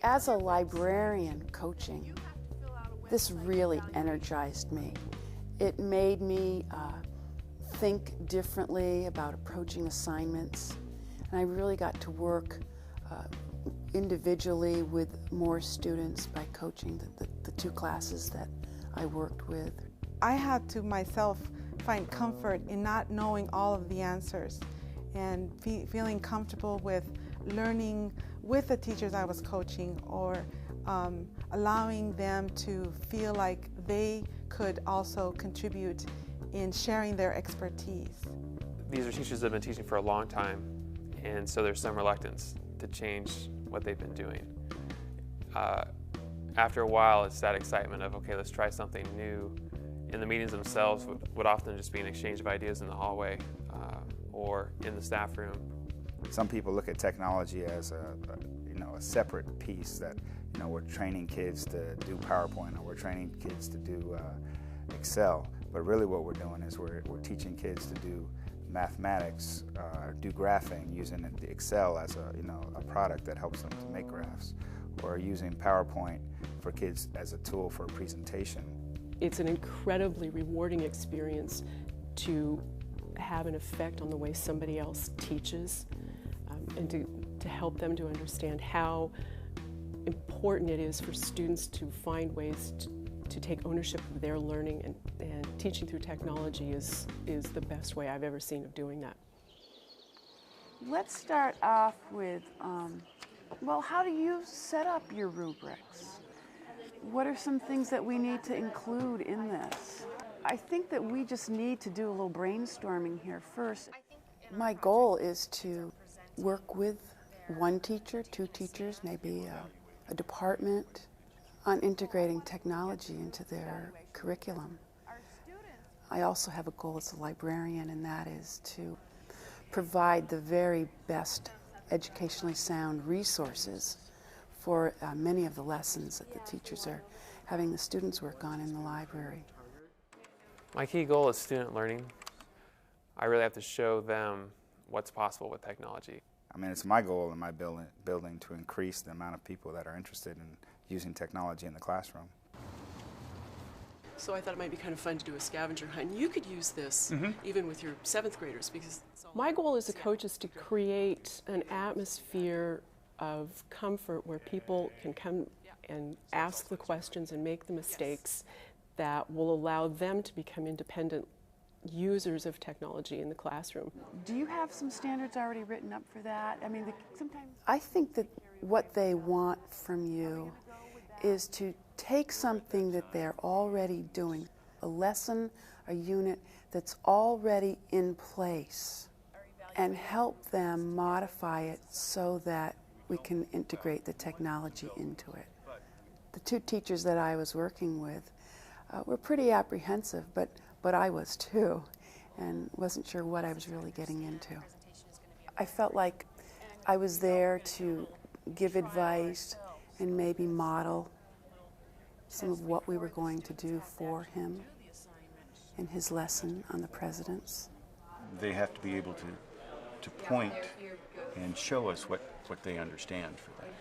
As a librarian coaching, this really energized me. It made me think differently about approaching assignments, and I really got to work individually with more students by coaching the two classes that I worked with. I had to myself find comfort in not knowing all of the answers and feeling comfortable with learning with the teachers I was coaching, or allowing them to feel like they could also contribute in sharing their expertise. These are teachers that have been teaching for a long time, and so there's some reluctance to change what they've been doing. After a while, it's that excitement of, okay, let's try something new. In the meetings themselves would often just be an exchange of ideas in the hallway or in the staff room. Some people look at technology as a separate piece that, we're training kids to do PowerPoint, or we're training kids to do Excel. But really what we're doing is we're teaching kids to do mathematics, do graphing, using the Excel as a product that helps them to make graphs, or using PowerPoint for kids as a tool for a presentation. It's an incredibly rewarding experience to have an effect on the way somebody else teaches, and to help them to understand how important it is for students to find ways to take ownership of their learning, and teaching through technology is the best way I've ever seen of doing that. Let's start off with, well, how do you set up your rubrics? What are some things that we need to include in this? I think that we just need to do a little brainstorming here first. My goal is to work with one teacher, two teachers, maybe a department, on integrating technology into their curriculum. I also have a goal as a librarian, and that is to provide the very best educationally sound resources for many of the lessons that the teachers are having the students work on in the library. My key goal is student learning. I really have to show them what's possible with technology. I mean, it's my goal in my building to increase the amount of people that are interested in using technology in the classroom. So I thought it might be kind of fun to do a scavenger hunt. You could use this even with your 7th graders, because my goal as a coach is to create an atmosphere of comfort where people can come and ask the questions and make the mistakes that will allow them to become independent users of technology in the classroom. Do you have some standards already written up for that? I mean, sometimes I think that what they want from you is to take something that they're already doing, a lesson, a unit that's already in place, and help them modify it so that we can integrate the technology into it. The two teachers that I was working with were pretty apprehensive, but I was too, and wasn't sure what I was really getting into. I felt like I was there to give advice and maybe model some of what we were going to do for him in his lesson on the presidents. They have to be able to point and show us what they understand for that.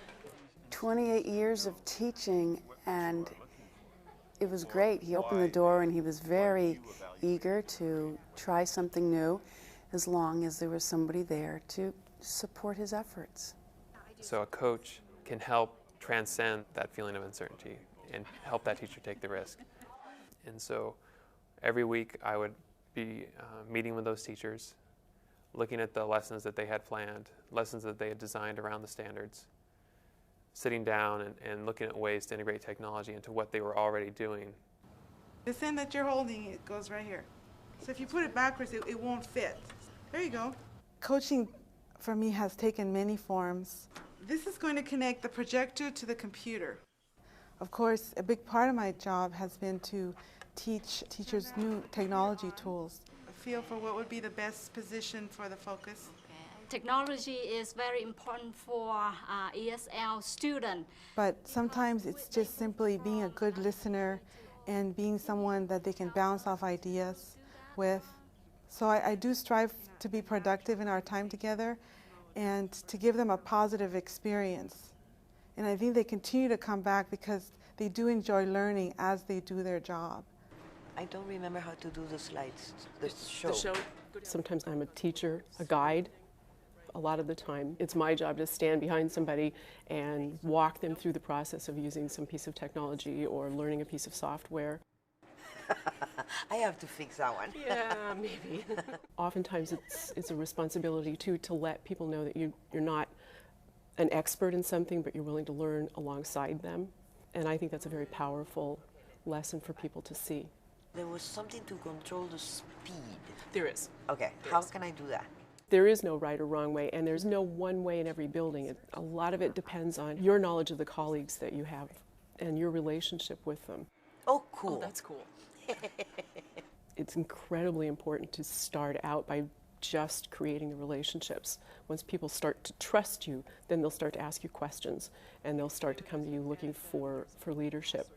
28 years of teaching, and it was great. He opened the door and he was very eager to try something new, as long as there was somebody there to support his efforts. So a coach can help transcend that feeling of uncertainty and help that teacher take the risk. And so every week I would be meeting with those teachers, looking at the lessons that they had planned, lessons that they had designed around the standards, sitting down and looking at ways to integrate technology into what they were already doing. This end that you're holding, it goes right here. So if you put it backwards, it won't fit. There you go. Coaching for me has taken many forms. This is going to connect the projector to the computer. Of course, a big part of my job has been to teach teachers new technology tools. A feel for what would be the best position for the focus. Technology is very important for ESL students. But sometimes it's just simply being a good listener and being someone that they can bounce off ideas with. So I do strive to be productive in our time together and to give them a positive experience. And I think they continue to come back because they do enjoy learning as they do their job. I don't remember how to do the slides, the show. The show. Sometimes I'm a teacher, a guide. A lot of the time, it's my job to stand behind somebody and walk them through the process of using some piece of technology or learning a piece of software. I have to fix that one. Yeah, maybe. Oftentimes it's a responsibility too to let people know that you're not an expert in something, but you're willing to learn alongside them. And I think that's a very powerful lesson for people to see. There was something to control the speed. There is. Okay, how can I do that? There is no right or wrong way, and there's no one way in every building. A lot of it depends on your knowledge of the colleagues that you have and your relationship with them. Oh, cool. Oh, that's cool. It's incredibly important to start out by just creating the relationships. Once people start to trust you, then they'll start to ask you questions, and they'll start to come to you looking for leadership.